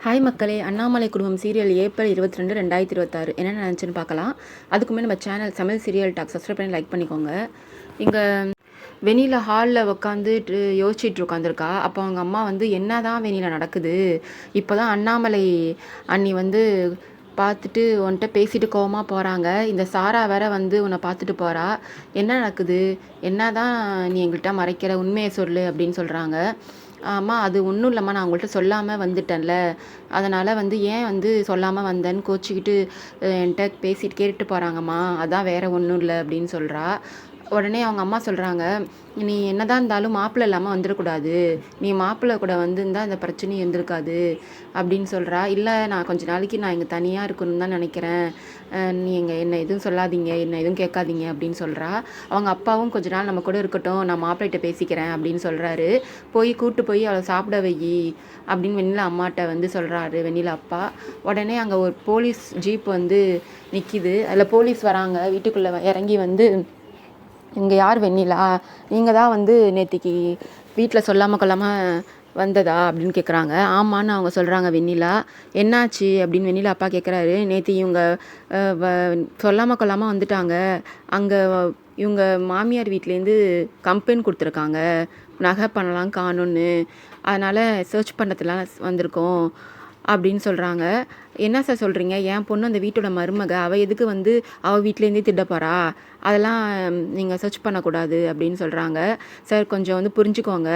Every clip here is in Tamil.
ஹாய் மக்களே! அண்ணாமலை குடும்பம் சீரியல் ஏப்ரல் 22, 2026 என்ன நடந்துச்சுன்னு பார்க்கலாம். அதுக்குமே நம்ம சேனல் சமையல் சீரியல் டாக் சப்ஸ்கிரைப் பண்ணி லைக் பண்ணிக்கோங்க. இங்கே வெண்ணிலா ஹாலில் உட்காந்துட்டு யோசிச்சுட்டு உட்காந்துருக்கா. அப்போ அவங்க அம்மா வந்து என்ன தான் வெண்ணிலா நடக்குது, இப்போ தான் அண்ணாமலை அண்ணி வந்து பார்த்துட்டு உன்கிட்ட பேசிட்டு கோவமாக போகிறாங்க. இந்த சாரா வேற வந்து உன்னை பார்த்துட்டு போகிறா. என்ன நடக்குது, என்ன தான் நீ எங்கள்கிட்ட மறைக்கிற, உண்மையை சொல்லு அப்படின்னு சொல்கிறாங்க. ஆமா, அது ஒன்றும் இல்லைம்மா, நான் உங்கள்கிட்ட சொல்லாமல் வந்துட்டேன்ல, அதனால் வந்து ஏன் வந்து சொல்லாமல் வந்தேன்னு கோச்சிக்கிட்டு என்கிட்ட பேசிட்டு கேட்டுட்டு போகிறாங்கம்மா, அதான் வேறு ஒன்றும் இல்லை அப்படின்னு சொல்கிறா. உடனே அவங்க அம்மா சொல்கிறாங்க, நீ என்னதான் இருந்தாலும் மாப்பிள்ளை இல்லாமல் வந்துடக்கூடாது, நீ மாப்பிள்ளை கூட வந்திருந்தால் அந்த பிரச்சனையும் இருந்திருக்காது அப்படின்னு சொல்கிறா. இல்லை, நான் கொஞ்ச நாளைக்கு நான் இங்கே தனியாக இருக்கணும்னு தான் நினைக்கிறேன், நீ என்னை எதுவும் சொல்லாதீங்க, என்னை எதுவும் கேட்காதீங்க அப்படின்னு சொல்கிறா. அவங்க அப்பாவும் கொஞ்ச நாள் நம்ம கூட இருக்கட்டும், நான் மாப்பிள்ளைகிட்ட பேசிக்கிறேன் அப்படின்னு சொல்கிறாரு. கூப்பிட்டு போய் அவளை சாப்பிட வை அப்படின்னு வெண்ணிலா அம்மாட்ட வந்து சொல்கிறாரு வெண்ணிலா அப்பா. உடனே அங்கே ஒரு போலீஸ் ஜீப் வந்து நிற்கிது. அதில் போலீஸ் வராங்க. வீட்டுக்குள்ளே இறங்கி வந்து, இங்கே யார் வெண்ணிலா, நீங்கள் தான் வந்து நேற்றுக்கு வீட்டில் சொல்லாமல் கொள்ளாமல் வந்ததா அப்படின்னு கேட்குறாங்க. ஆமான்னு அவங்க சொல்கிறாங்க வெண்ணிலா. என்னாச்சு அப்படின்னு வெண்ணிலா அப்பா கேட்குறாரு. நேற்று இவங்க சொல்லாமல் கொள்ளாமல் வந்துட்டாங்க. அங்கே இவங்க மாமியார் வீட்லேருந்து கம்ப்ளைண்ட் கொடுத்துருக்காங்க, நகை பண்ணலாம் காணும்னு, அதனால் சர்ச் பண்ணுறதுலாம் வந்திருக்கோம் அப்படின்னு சொல்கிறாங்க. என்ன சார் சொல்கிறீங்க, என் பொண்ணு அந்த வீட்டோட மருமக, அவள் எதுக்கு வந்து அவள் வீட்டிலேருந்தே திட்ட போகிறா, அதெல்லாம் நீங்கள் சர்ச் பண்ணக்கூடாது அப்படின்னு சொல்கிறாங்க. சார் கொஞ்சம் வந்து புரிஞ்சுக்கோங்க,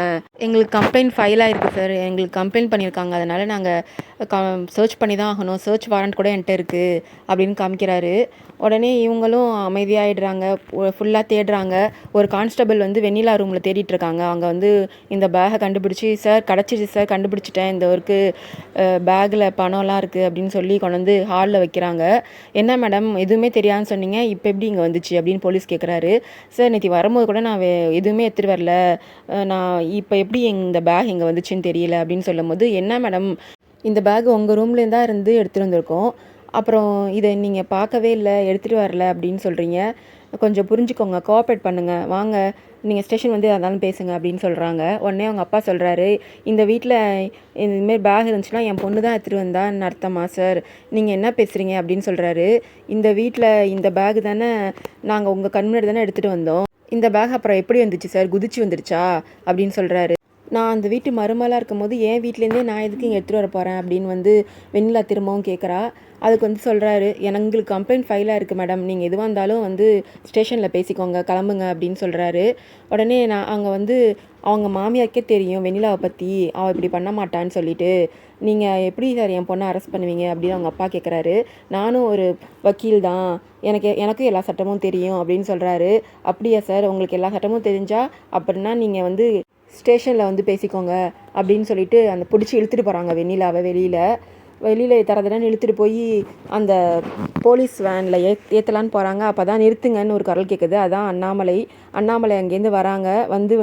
எங்களுக்கு கம்ப்ளைண்ட் ஃபைல் ஆகிருக்கு சார், எங்களுக்கு கம்ப்ளைண்ட் பண்ணியிருக்காங்க, அதனால் நாங்கள் சர்ச் பண்ணி தான் ஆகணும், சர்ச் வாரண்ட் கூட என்கிட்ட இருக்குது அப்படின்னு காமிக்கிறாரு. உடனே இவங்களும் அமைதியாகிடுறாங்க. ஃபுல்லாக தேடுறாங்க. ஒரு கான்ஸ்டபிள் வந்து வெண்ணிலா ரூமில் தேடிட்டு இருக்காங்க. அவங்க வந்து இந்த பேகை கண்டுபிடிச்சி, சார் கிடச்சிச்சு சார், கண்டுபிடிச்சிட்டேன், இந்த ஒர்க்கு பேக்கில் பணம்லாம் இருக்குது அப்படின்னு சொல்லி கொண்டு வந்து ஹாலில் வைக்கிறாங்க. என்ன மேடம் எதுவுமே தெரியாதுன்னு சொன்னீங்க, இப்போ எப்படி இங்கே வந்துச்சு அப்படின்னு போலீஸ் கேட்குறாரு. சார் நேற்று வரும்போது கூட நான் எதுவுமே எடுத்துகிட்டு வரல, நான் இப்போ எப்படி இந்த பேக் இங்கே வந்துச்சுன்னு தெரியல அப்படின்னு சொல்லும் போது, என்ன மேடம் இந்த பேக் உங்கள் ரூம்லேருந்து தான் இருந்து எடுத்துகிட்டு வந்திருக்கோம், அப்புறம் இதை நீங்கள் பார்க்கவே இல்லை, எடுத்துகிட்டு வரல அப்படின்னு சொல்கிறீங்க, கொஞ்சம் புரிஞ்சுக்கோங்க, கோஆப்ரேட் பண்ணுங்கள், வாங்க நீங்கள் ஸ்டேஷன் வந்து அதனாலும் பேசுங்க அப்படின்னு சொல்கிறாங்க. உடனே அவங்க அப்பா சொல்கிறாரு, இந்த வீட்டில் இதுமாரி பேக் இருந்துச்சுன்னா என் பொண்ணு தான் எடுத்துகிட்டு வந்தான்னு அர்த்தமா சார், நீங்கள் என்ன பேசுகிறீங்க அப்படின்னு சொல்கிறாரு. இந்த வீட்டில் இந்த பேக் தானே நாங்கள் உங்கள் கண் முன்னாடி தானே எடுத்துகிட்டு வந்தோம், இந்த பேக் அப்புறம் எப்படி வந்துச்சு சார், குதிச்சு வந்துடுச்சா அப்படின்னு சொல்கிறாரு. நான் அந்த வீட்டு மருமலாக இருக்கும்போது என் வீட்டிலேருந்தே நான் எதுக்கு இங்கே எடுத்துகிட்டு வர போகிறேன் அப்படின்னு வந்து வெண்ணிலா திரும்பவும் கேட்குறா. அதுக்கு வந்து சொல்கிறாரு, எங்களுக்கு கம்ப்ளைண்ட் ஃபைலாக இருக்குது மேடம், நீங்கள் எதுவாக இருந்தாலும் வந்து ஸ்டேஷனில் பேசிக்கோங்க, கிளம்புங்க அப்படின்னு சொல்கிறாரு. உடனே அங்கே வந்து அவங்க மாமியாருக்கே தெரியும் வெண்ணிலாவை பற்றி, அவள் இப்படி பண்ண மாட்டான்னு சொல்லிட்டு, நீங்கள் எப்படி சார் என் பொண்ணை அரெஸ்ட் பண்ணுவீங்க அப்படின்னு அவங்க அப்பா கேட்குறாரு. நானும் ஒரு வக்கீல் தான், எனக்கும் எல்லா சட்டமும் தெரியும் அப்படின்னு சொல்கிறாரு. அப்படியா சார், உங்களுக்கு எல்லா சட்டமும் தெரிஞ்சால் அப்படின்னா நீங்கள் வந்து ஸ்டேஷனில் வந்து பேசிக்கோங்க அப்படின்னு சொல்லிட்டு அந்த பிடிச்சி இழுத்துட்டு போகிறாங்க வெண்ணிலாவை. வெளியில் தரதடன்னு இழுத்துட்டு போய் அந்த போலீஸ் வேனில் ஏற்றலான்னு போகிறாங்க. அப்போ தான் நிறுத்துங்கன்னு ஒரு குரல் கேட்குது. அதான் அண்ணாமலை அங்கேருந்து வராங்க.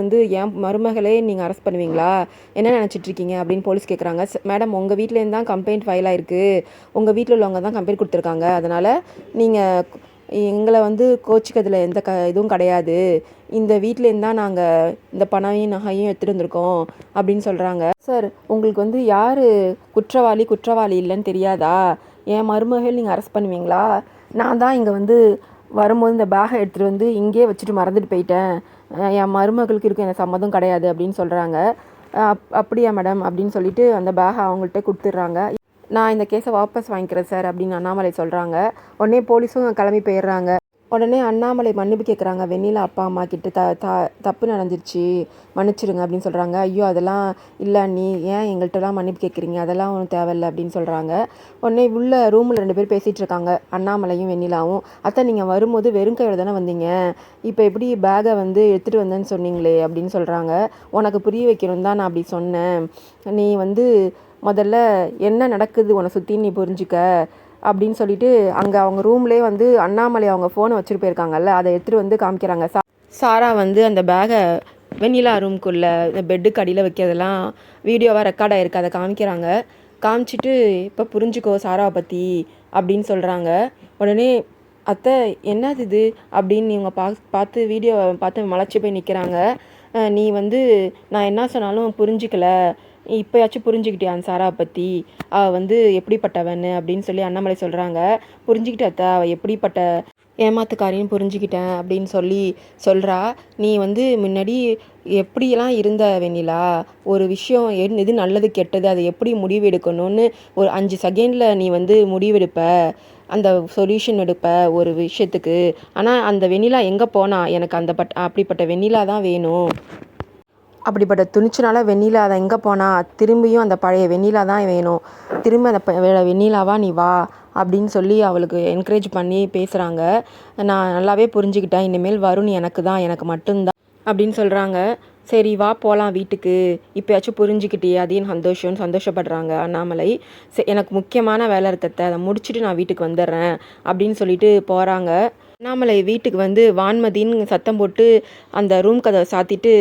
வந்து என் மருமகளே நீங்கள் அரெஸ்ட் பண்ணுவீங்களா, என்ன நினச்சிட்ருக்கீங்க அப்படின்னு போலீஸ் கேட்குறாங்க. மேடம் உங்கள் வீட்டிலேருந்து தான் கம்ப்ளைண்ட் ஃபைல் ஆகிருக்கு, உங்கள் வீட்டில் உள்ளவங்க தான் கம்ப்ளைண்ட் கொடுத்துருக்காங்க, அதனால் நீங்கள் எங்களை வந்து கோச்சிக்கிறதுல எந்த இதுவும் கிடையாது, இந்த வீட்டிலேருந்து தான் நாங்கள் இந்த பணத்தையும் நகையும் எடுத்துகிட்டு வந்திருக்கோம் அப்படின்னு சொல்கிறாங்க. சார் உங்களுக்கு வந்து யார் குற்றவாளி இல்லைன்னு தெரியாதா, என் மருமகள் நீங்கள் அரெஸ்ட் பண்ணுவீங்களா, நான் தான் இங்கே வந்து வரும்போது இந்த பேகை எடுத்துகிட்டு வந்து இங்கேயே வச்சுட்டு மறந்துட்டு போயிட்டேன், என் மருமகளுக்கு இருக்கும் எனக்கு சம்மதம் கிடையாது அப்படின்னு சொல்கிறாங்க. அப்படியா மேடம் அப்படின்னு சொல்லிட்டு அந்த பேகை அவங்கள்ட்ட கொடுத்துட்றாங்க. நான் இந்த கேஸை வாபஸ் வாங்கிக்கிறேன் சார் அப்படின்னு அண்ணாமலை சொல்கிறாங்க. உடனே போலீஸும் கிளம்பி போயிடுறாங்க. உடனே அண்ணாமலை மன்னிப்பு கேட்குறாங்க வெண்ணிலா அப்பா அம்மா கிட்ட, தப்பு நடந்துருச்சு, மன்னிச்சிடுங்க அப்படின்னு சொல்கிறாங்க. ஐயோ அதெல்லாம் இல்லை, நீ ஏன் எங்கள்கிட்டலாம் மன்னிப்பு கேட்குறீங்க, அதெல்லாம் ஒன்றும் தேவையில்லை அப்படின்னு சொல்கிறாங்க. உடனே உள்ள ரூமில் 2 பேர் பேசிகிட்டு இருக்காங்க, அண்ணாமலையும் வெண்ணிலாவும். அத்தை நீங்கள் வரும்போது வெறும் கையோட தானே வந்தீங்க, இப்போ எப்படி பேகை வந்து எடுத்துகிட்டு வந்தேன்னு சொன்னீங்களே அப்படின்னு சொல்கிறாங்க. உனக்கு புரிய வைக்கணும் தான் நான் அப்படி சொன்னேன், நீ வந்து முதல்ல என்ன நடக்குது உன்னை சுற்றின்னு நீ புரிஞ்சுக்க அப்படின்னு சொல்லிட்டு அங்கே அவங்க ரூம்லேயே வந்து அண்ணாமலை அவங்க ஃபோனை வச்சுட்டு போயிருக்காங்கல்ல, அதை எடுத்துகிட்டு வந்து காமிக்கிறாங்க. சாரா வந்து அந்த பேகை வெண்ணிலா ரூம்குள்ளே இந்த பெட்டுக்கு அடியில் வைக்கிறதெல்லாம் வீடியோவாக ரெக்கார்ட் ஆகிருக்கு, அதை காமிச்சிட்டு இப்போ புரிஞ்சுக்கோ சாராவை பற்றி அப்படின்னு சொல்கிறாங்க. உடனே அத்தை என்னது இது அப்படின்னு இவங்க பார்த்து வீடியோவை பார்த்து மலைச்சி போய் நிற்கிறாங்க. நீ வந்து நான் என்ன சொன்னாலும் புரிஞ்சிக்கல, இப்போயாச்சும் புரிஞ்சுக்கிட்டியா அந்த சாராவை பற்றி, அவள் வந்து எப்படிப்பட்டவன்னு அப்படின்னு சொல்லி அண்ணாமலை சொல்கிறாங்க. புரிஞ்சுக்கிட்ட அத்தை, அவள் எப்படிப்பட்ட ஏமாத்துக்காரின்னு புரிஞ்சுக்கிட்டேன் அப்படின்னு சொல்லி சொல்கிறா. நீ வந்து முன்னாடி எப்படியெல்லாம் இருந்த வெண்ணிலா, ஒரு விஷயம் எது நல்லது கெட்டது அதை எப்படி முடிவு எடுக்கணும்னு ஒரு 5 செகண்டில் நீ வந்து முடிவெடுப்ப, அந்த சொல்யூஷன் எடுப்ப ஒரு விஷயத்துக்கு. ஆனால் அந்த வெண்ணிலா எங்கே போனா, எனக்கு அப்படிப்பட்ட வெண்ணிலா தான் வேணும். அப்படிப்பட்ட துணிச்சனால வெண்ணிலா அதை எங்கே போனா, திரும்பியும் அந்த பழைய வெண்ணிலா தான் வேணும், திரும்ப அந்த வெண்ணிலாவா நீ வா அப்படின்னு சொல்லி அவளுக்கு என்கரேஜ் பண்ணி பேசுகிறாங்க. நான் நல்லாவே புரிஞ்சுக்கிட்டேன், இனிமேல் வருண் எனக்கு தான், எனக்கு மட்டும்தான் அப்படின்னு சொல்கிறாங்க. சரி வா போகலாம் வீட்டுக்கு, இப்போயாச்சும் புரிஞ்சுக்கிட்டே அதையும் சந்தோஷப்படுறாங்க அண்ணாமலை. எனக்கு முக்கியமான வேலை இருக்கத்த, அதை முடிச்சுட்டு நான் வீட்டுக்கு வந்துடுறேன் அப்படின்னு சொல்லிட்டு போகிறாங்க. அண்ணாமலை வீட்டுக்கு வந்து வான்மதின்னு சத்தம் போட்டு அந்த ரூம் கதவை சாத்திட்டு,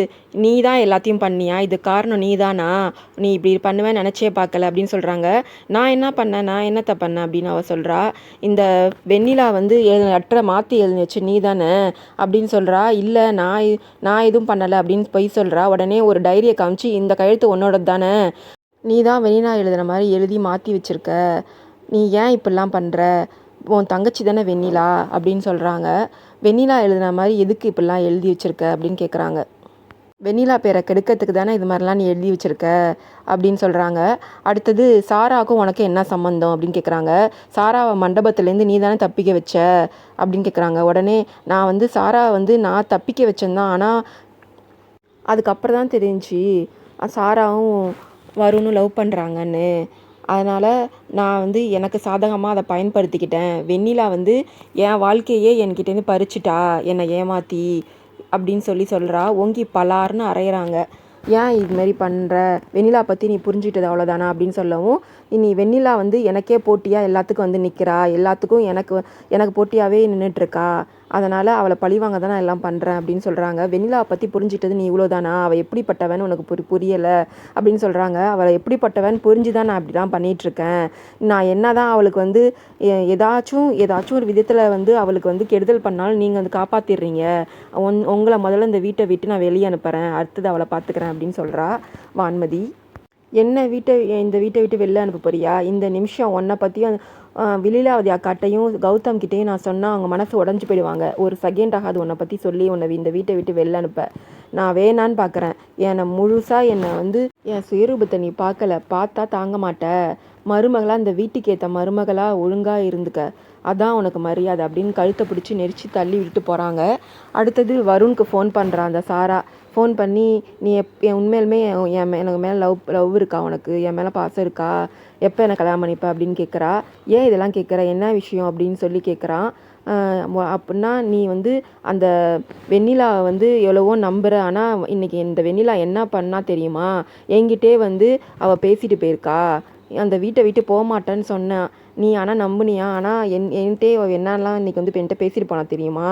நீ தான் எல்லாத்தையும் பண்ணியா, இது காரணம் நீ தானா, நீ இப்படி பண்ணுவேன்னு நினச்சே பார்க்கல அப்படின்னு சொல்கிறாங்க. நான் என்ன பண்ணேன், நான் என்னத்தை பண்ணேன் அப்படின்னு அவள் சொல்கிறா. இந்த வெண்ணிலா வந்து லெட்டரை மாற்றி எழுதி வச்சு நீ தானே அப்படின்னு சொல்கிறா. இல்லை நான் எதுவும் பண்ணலை அப்படின்னு பொய் சொல்கிறா. உடனே ஒரு டைரியை காமிச்சு, இந்த கையெழுத்து உன்னோட தானே, நீ தான் வெண்ணிலா எழுதுன மாதிரி எழுதி மாற்றி வச்சுருக்க, நீ ஏன் இப்படிலாம் பண்ணுற, உன் தங்கச்சி தானே வெண்ணிலா அப்படின்னு சொல்கிறாங்க. வெண்ணிலா எழுதுன மாதிரி எதுக்கு இப்படிலாம் எழுதி வச்சுருக்க அப்படின்னு கேட்குறாங்க. வெண்ணிலா பேரை கெடுக்கிறதுக்கு தானே இது மாதிரிலாம் நீ எழுதி வச்சுருக்க அப்படின்னு சொல்கிறாங்க. அடுத்தது சாராவுக்கும் உனக்கு என்ன சம்மந்தம் அப்படின்னு கேட்குறாங்க. சாராவை மண்டபத்துலேருந்து நீ தானே தப்பிக்க வச்ச அப்படின்னு கேட்குறாங்க. உடனே நான் வந்து சாராவை வந்து நான் தப்பிக்க வச்சேன்தான், ஆனால் அதுக்கப்புறம் தான் தெரிஞ்சு சாராவும் வருணும் லவ் பண்ணுறாங்கன்னு. அதனால் நான் வந்து எனக்கு சாதகமாக அதை பயன்படுத்திக்கிட்டேன். வெண்ணிலா வந்து என் வாழ்க்கையே என்கிட்டேருந்து பறிச்சிட்டா, என்னை ஏமாற்றி அப்படின்னு சொல்கிறா. ஓங்கி பலார்னு அரைகிறாங்க. ஏன் இதுமாரி பண்ணுற, வெண்ணிலா பற்றி நீ புரிஞ்சுக்கிட்டது அவ்வளோதானா அப்படின்னு சொல்லவும், இனி வெண்ணிலா வந்து எனக்கே போட்டியாக எல்லாத்துக்கும் வந்து நிற்கிறா, எல்லாத்துக்கும் எனக்கு போட்டியாகவே நின்றுட்டுருக்கா, அதனால் அவளை பழிவாங்க தான் நான் எல்லாம் பண்ணுறேன் அப்படின்னு சொல்கிறாங்க. வெண்ணிலாவை பற்றி புரிஞ்சிட்டது நீ இவ்வளோதானா, அவள் எப்படிப்பட்டவன் உனக்கு புரியலை அப்படின்னு சொல்கிறாங்க. அவளை எப்படிப்பட்டவன் புரிஞ்சு தான் நான் அப்படிலாம் பண்ணிகிட்ருக்கேன். நான் என்ன தான் அவளுக்கு வந்து ஏதாச்சும் ஒரு விதத்தில் வந்து அவளுக்கு வந்து கெடுதல் பண்ணாலும் நீங்கள் வந்து காப்பாற்றிடுறீங்க. உங்களை முதல்ல இந்த வீட்டை விட்டு நான் வெளியே அனுப்புகிறேன், அடுத்தது அவளை பார்த்துக்கிறேன் அப்படின்னு சொல்கிறா வான்மதி. இந்த வீட்டை விட்டு வெளில அனுப்ப போறியா, இந்த நிமிஷம் உன்னை பற்றியும் விலீலாவதி அக்காட்டையும் கௌதம் கிட்டேயும் நான் சொன்னால் அவங்க மனசு உடஞ்சி போயிடுவாங்க. ஒரு செகண்ட் ஆகாது உன்னை பற்றி சொல்லி உன்னை இந்த வீட்டை விட்டு வெளில அனுப்ப. நான் வேணான்னு பார்க்குறேன். என்னை முழுசாக என்னை வந்து என் சுயரூபத்தை நீ பார்த்தா தாங்க மாட்ட. மருமகளாக இந்த வீட்டுக்கு ஏற்ற மருமகளாக ஒழுங்காக இருந்துக்க, அதான் உனக்கு மரியாதை அப்படின்னு கழுத்தை பிடிச்சி நெரிச்சு தள்ளி விட்டு போகிறாங்க. அடுத்தது வருணுக்கு ஃபோன் பண்ணுறான் அந்த சாரா. ஃபோன் பண்ணி, நீ உண்மையிலுமே எனக்கு மேலே லவ் இருக்கா, உனக்கு என் மேலே பாசம் இருக்கா, எப்போ எனக்கு கல்யாணம் பண்ணிப்ப அப்படின்னு கேட்குறா. ஏன் இதெல்லாம் கேட்குற, என்ன விஷயம் அப்படின்னு சொல்லி கேட்குறான். அப்படின்னா நீ வந்து அந்த வெண்ணிலா வந்து எவ்வளவோ நம்புகிற, ஆனால் இன்றைக்கி இந்த வெண்ணிலா என்ன பண்ணா தெரியுமா, என்கிட்டே வந்து அவள் பேசிட்டு போயிருக்கா, அந்த வீட்டை விட்டு போக மாட்டேன்னு சொன்னான், நீ ஆனால் நம்புனியா, ஆனால் என்கிட்டே என்னெல்லாம் இன்றைக்கி வந்து என்கிட்ட பேசிட்டு போனா தெரியுமா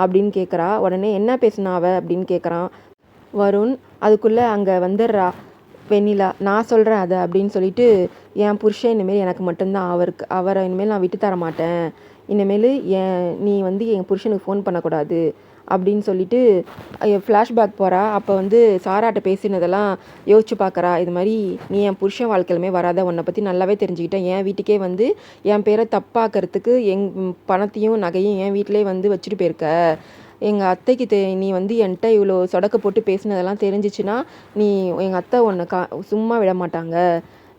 அப்படின்னு கேட்குறா. உடனே என்ன பேசுனா அவ அப்படின்னு கேட்குறான் வருண். அதுக்குள்ளே அங்கே வந்துடுறா வெண்ணிலா. நான் சொல்கிறேன் அதை அப்படின்னு சொல்லிட்டு, என் புருஷன் இனிமேல் எனக்கு மட்டும்தான், அவரை இனிமேல் நான் விட்டு தர மாட்டேன், இனிமேல் நீ வந்து என் புருஷனுக்கு ஃபோன் பண்ணக்கூடாது அப்படின்னு சொல்லிட்டு ஃப்ளாஷ்பேக் போகிறா. அப்போ வந்து சாராட்ட பேசினதெல்லாம் யோசிச்சு பார்க்குறா. இது மாதிரி நீ என் புருஷன் வாழ்க்கையிலுமே வராத, உன்னை பற்றி நல்லாவே தெரிஞ்சுக்கிட்டேன், என் வீட்டுக்கே வந்து என் பேரை தப்பாக்கிறதுக்கு பணத்தையும் நகையும் என் வீட்டிலே வந்து வச்சுட்டு போயிருக்க, எங்கள் அத்தைக்கு நீ வந்து என்கிட்ட இவ்வளோ சொடக்கு போட்டு பேசினதெல்லாம் தெரிஞ்சிச்சுன்னா எங்கள் அத்தை உன்னை சும்மா விட மாட்டாங்க,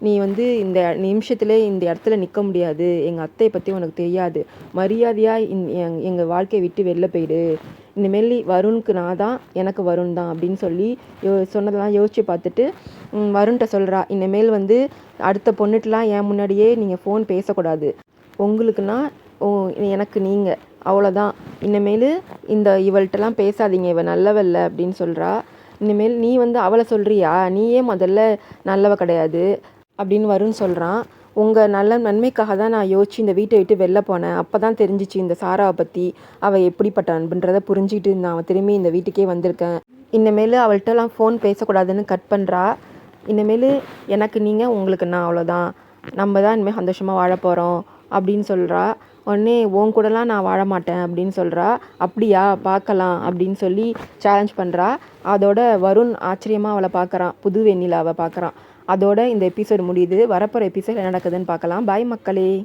நீ வந்து இந்த நிமிஷத்துல இந்த இடத்துல நிற்க முடியாது, எங்கள் அத்தையை பற்றி உனக்கு தெரியாது, மரியாதையாக எங்கள் வாழ்க்கையை விட்டு வெளில போயிடு, இனிமேல் வருணுக்கு நான் தான், எனக்கு வருண் தான் அப்படின்னு சொல்லி சொன்னதெல்லாம் யோசித்து பார்த்துட்டு வருண்கிட்ட சொல்கிறா. இனிமேல் வந்து அடுத்த பொண்ணுட்டெலாம் என் முன்னாடியே நீங்கள் ஃபோன் பேசக்கூடாது, உங்களுக்குன்னா எனக்கு நீங்கள் அவ்வளோதான், இனிமேல் இவள்கிட்டலாம் பேசாதீங்க, இவள் நல்லவல்ல அப்படின்னு சொல்கிறா. இனிமேல் நீ வந்து அவளை சொல்கிறியா, நீயே முதல்ல நல்லவ கிடையாது அப்படின்னு வருண் சொல்கிறான். உங்கள் நன்மைக்காக தான் நான் யோசிச்சு இந்த வீட்டை விட்டு வெளில போனேன், அப்போ தான் தெரிஞ்சிச்சு இந்த சாராவை பற்றி, அவள் எப்படிப்பட்ட அன்புன்றதை புரிஞ்சுக்கிட்டு நான் திரும்பி இந்த வீட்டுக்கே வந்திருக்கேன், இனிமேல் அவள்கிட்டலாம் ஃபோன் பேசக்கூடாதுன்னு கட் பண்ணுறா. இனிமேல் எனக்கு நீங்கள், உங்களுக்கு நான், அவ்வளோதான், நம்ம தான் இனிமேல் சந்தோஷமாக வாழ போகிறோம் அப்படின்னு சொல்கிறா. உடனே உன் கூடலாம் நான் வாழ மாட்டேன் அப்படின்னு சொல்கிறா. அப்படியா, பார்க்கலாம் அப்படின்னு சொல்லி சேலஞ்ச் பண்ணுறா. அதோட வருண் ஆச்சரியமாக அவளை பார்க்குறான், புது வெண்ணிலாவை பார்க்குறான். அதோட இந்த எபிசோடு முடியுது. வரப்போகிற எபிசோட் என்ன நடக்குதுன்னு பார்க்கலாம். பாய் மக்களே.